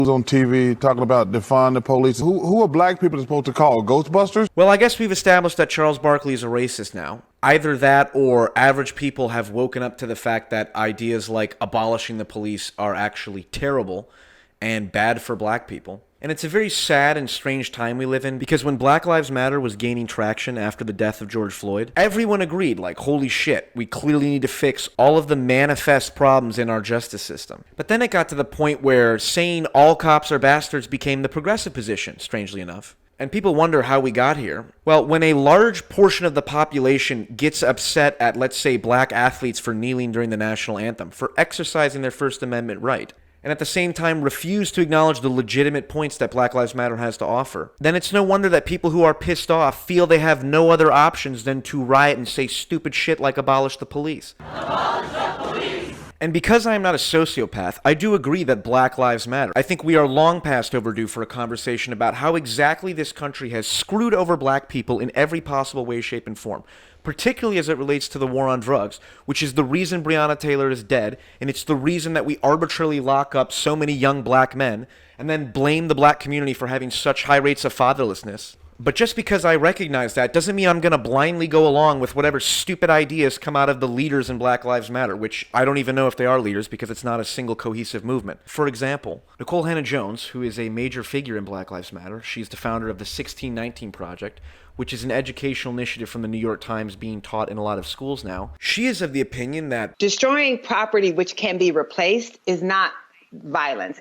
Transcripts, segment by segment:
Who's on TV talking about defund the police? Who are black people supposed to call? Ghostbusters? Well, I guess we've established that Charles Barkley is a racist now. Either that or average people have woken up to the fact that ideas like abolishing the police are actually terrible and bad for black people. And it's a very sad and strange time we live in, because when Black Lives Matter was gaining traction after the death of George Floyd, everyone agreed, like, holy shit, we clearly need to fix all of the manifest problems in our justice system. But then it got to the point where saying all cops are bastards became the progressive position, strangely enough. And people wonder how we got here. Well, when a large portion of the population gets upset at, let's say, black athletes for kneeling during the national anthem, for exercising their First Amendment right, and at the same time refuse to acknowledge the legitimate points that Black Lives Matter has to offer, then it's no wonder that people who are pissed off feel they have no other options than to riot and say stupid shit like abolish the police. Abolish the police! And because I am not a sociopath, I do agree that Black Lives Matter. I think we are long past overdue for a conversation about how exactly this country has screwed over black people in every possible way, shape, and form, particularly as it relates to the war on drugs, which is the reason Breonna Taylor is dead, and it's the reason that we arbitrarily lock up so many young black men, and then blame the black community for having such high rates of fatherlessness. But just because I recognize that doesn't mean I'm going to blindly go along with whatever stupid ideas come out of the leaders in Black Lives Matter, which I don't even know if they are leaders because it's not a single cohesive movement. For example, Nikole Hannah-Jones, who is a major figure in Black Lives Matter, she's the founder of the 1619 Project, which is an educational initiative from the New York Times being taught in a lot of schools now. She is of the opinion that destroying property which can be replaced is not violence.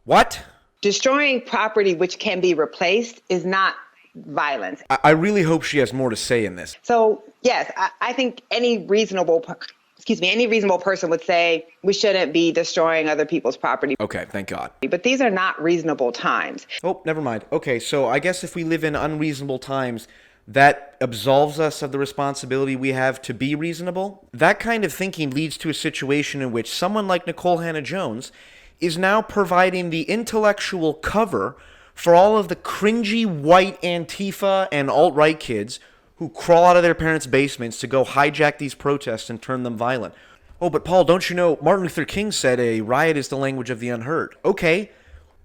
What? Destroying property which can be replaced is not violence. I really hope she has more to say in this. So, yes, I think any reasonable person would say we shouldn't be destroying other people's property. Okay, thank God. But these are not reasonable times. Oh, never mind. Okay, so I guess if we live in unreasonable times, that absolves us of the responsibility we have to be reasonable. That kind of thinking leads to a situation in which someone like Nikole Hannah-Jones is now providing the intellectual cover for all of the cringy white Antifa and alt-right kids who crawl out of their parents' basements to go hijack these protests and turn them violent. Oh, but Paul, don't you know Martin Luther King said a riot is the language of the unheard? Okay,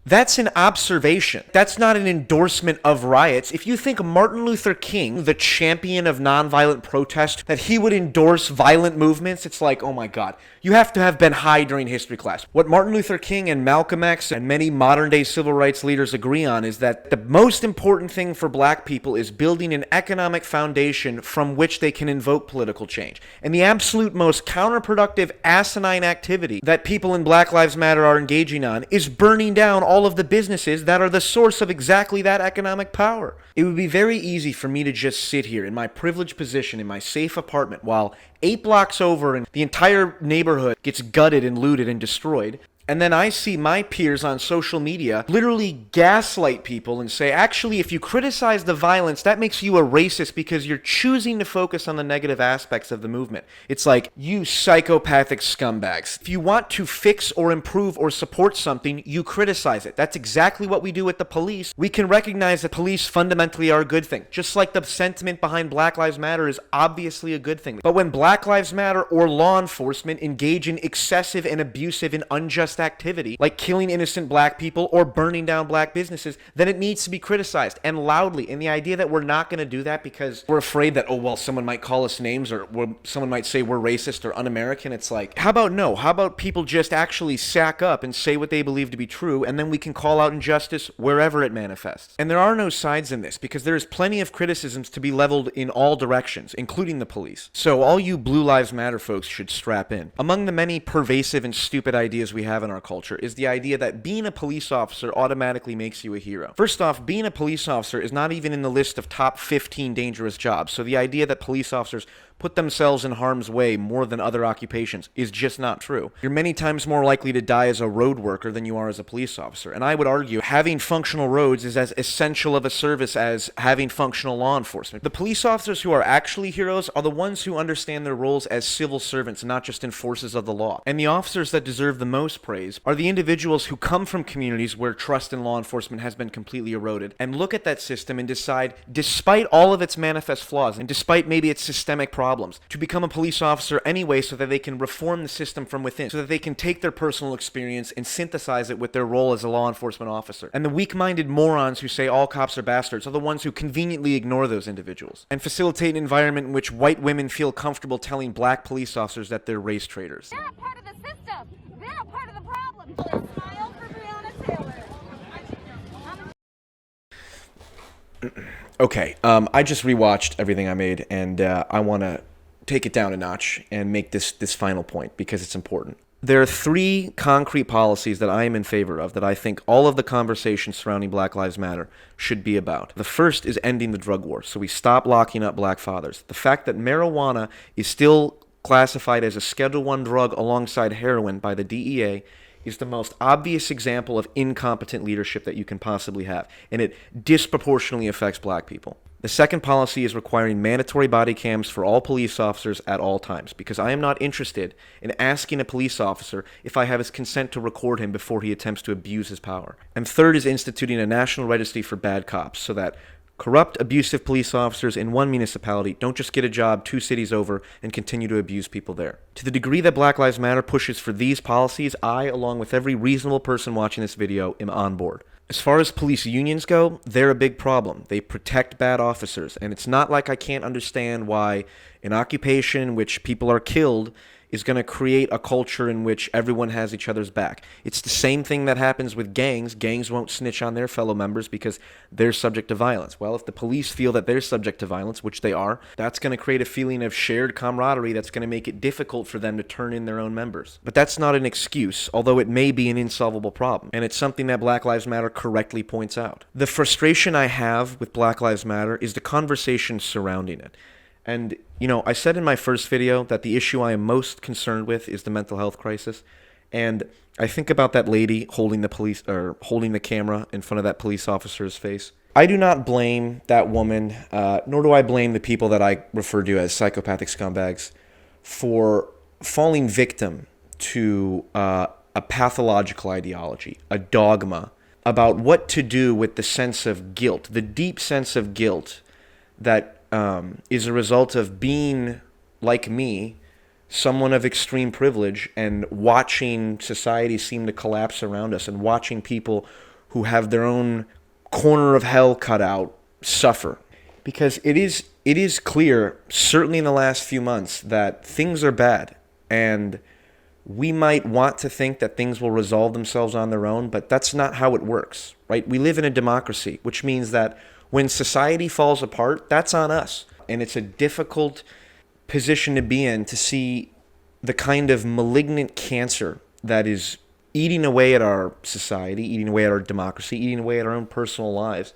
that's an observation. That's not an endorsement of riots. If you think Martin Luther King, the champion of nonviolent protest, that he would endorse violent movements, it's like, oh my God, you have to have been high during history class. What Martin Luther King and Malcolm X and many modern-day civil rights leaders agree on is that the most important thing for black people is building an economic foundation from which they can invoke political change. And the absolute most counterproductive, asinine activity that people in Black Lives Matter are engaging on is burning down all of the businesses that are the source of exactly that economic power. It would be very easy for me to just sit here in my privileged position in my safe apartment while 8 blocks over and the entire neighborhood gets gutted and looted and destroyed. And then I see my peers on social media literally gaslight people and say, actually, if you criticize the violence, that makes you a racist because you're choosing to focus on the negative aspects of the movement. It's like, you psychopathic scumbags. If you want to fix or improve or support something, you criticize it. That's exactly what we do with the police. We can recognize that police fundamentally are a good thing, just like the sentiment behind Black Lives Matter is obviously a good thing. But when Black Lives Matter or law enforcement engage in excessive and abusive and unjust activity, like killing innocent black people or burning down black businesses, then it needs to be criticized, and loudly. And the idea that we're not going to do that because we're afraid that, oh, well, someone might call us names or someone might say we're racist or un-American, it's like, how about no? How about people just actually sack up and say what they believe to be true, and then we can call out injustice wherever it manifests. And there are no sides in this, because there is plenty of criticisms to be leveled in all directions, including the police. So all you Blue Lives Matter folks should strap in. Among the many pervasive and stupid ideas we have in our culture is the idea that being a police officer automatically makes you a hero. First off, being a police officer is not even in the list of top 15 dangerous jobs, so the idea that police officers put themselves in harm's way more than other occupations is just not true. You're many times more likely to die as a road worker than you are as a police officer. And I would argue having functional roads is as essential of a service as having functional law enforcement. The police officers who are actually heroes are the ones who understand their roles as civil servants, not just enforcers of the law. And the officers that deserve the most praise are the individuals who come from communities where trust in law enforcement has been completely eroded and look at that system and decide, despite all of its manifest flaws and despite maybe its systemic problems, problems, to become a police officer anyway so that they can reform the system from within, so that they can take their personal experience and synthesize it with their role as a law enforcement officer. And the weak-minded morons who say all cops are bastards are the ones who conveniently ignore those individuals and facilitate an environment in which white women feel comfortable telling black police officers that they're race traitors. They're a part of the system. They're a part of the problem. Smile for Breonna Taylor. Okay, I just rewatched everything I made, and I want to take it down a notch and make this final point because it's important. There are 3 concrete policies that I am in favor of that I think all of the conversations surrounding Black Lives Matter should be about. The first is ending the drug war, so we stop locking up black fathers. The fact that marijuana is still classified as a Schedule I drug alongside heroin by the DEA is the most obvious example of incompetent leadership that you can possibly have, and it disproportionately affects black people. The second policy is requiring mandatory body cams for all police officers at all times, because I am not interested in asking a police officer if I have his consent to record him before he attempts to abuse his power. And third is instituting a national registry for bad cops, so that corrupt, abusive police officers in one municipality don't just get a job 2 cities over and continue to abuse people there. To the degree that Black Lives Matter pushes for these policies, I, along with every reasonable person watching this video, am on board. As far as police unions go, they're a big problem. They protect bad officers, and it's not like I can't understand why an occupation in which people are killed is going to create a culture in which everyone has each other's back. It's the same thing that happens with gangs. Gangs won't snitch on their fellow members because they're subject to violence. Well, if the police feel that they're subject to violence, which they are, that's going to create a feeling of shared camaraderie that's going to make it difficult for them to turn in their own members. But that's not an excuse, although it may be an insolvable problem, and it's something that Black Lives Matter correctly points out. The frustration I have with Black Lives Matter is the conversation surrounding it. And, you know, I said in my first video that the issue I am most concerned with is the mental health crisis. And I think about that lady holding the camera in front of that police officer's face. I do not blame that woman, nor do I blame the people that I refer to as psychopathic scumbags for falling victim to a pathological ideology, a dogma about what to do with the sense of guilt, the deep sense of guilt that is a result of being, like me, someone of extreme privilege and watching society seem to collapse around us and watching people who have their own corner of hell cut out suffer. Because it is clear, certainly in the last few months, that things are bad. And we might want to think that things will resolve themselves on their own, but that's not how it works, right? We live in a democracy, which means that when society falls apart, that's on us. And it's a difficult position to be in to see the kind of malignant cancer that is eating away at our society, eating away at our democracy, eating away at our own personal lives,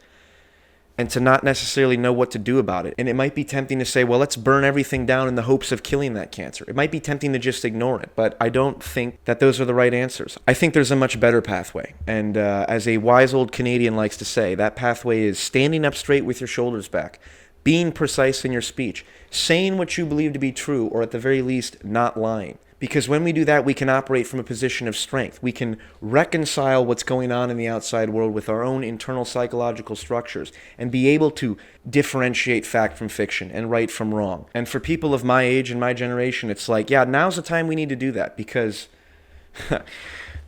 and to not necessarily know what to do about it. And it might be tempting to say, well, let's burn everything down in the hopes of killing that cancer. It might be tempting to just ignore it, but I don't think that those are the right answers. I think there's a much better pathway. And as a wise old Canadian likes to say, that pathway is standing up straight with your shoulders back, being precise in your speech, saying what you believe to be true, or at the very least, not lying. Because when we do that, we can operate from a position of strength. We can reconcile what's going on in the outside world with our own internal psychological structures and be able to differentiate fact from fiction and right from wrong. And for people of my age and my generation, it's like, yeah, now's the time we need to do that because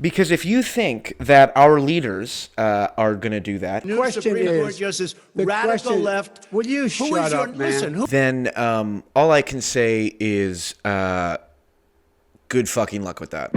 because if you think that our leaders are going to do that, New Supreme Court Justice, radical left. Will you shut up, man? Listen, then all I can say is good fucking luck with that.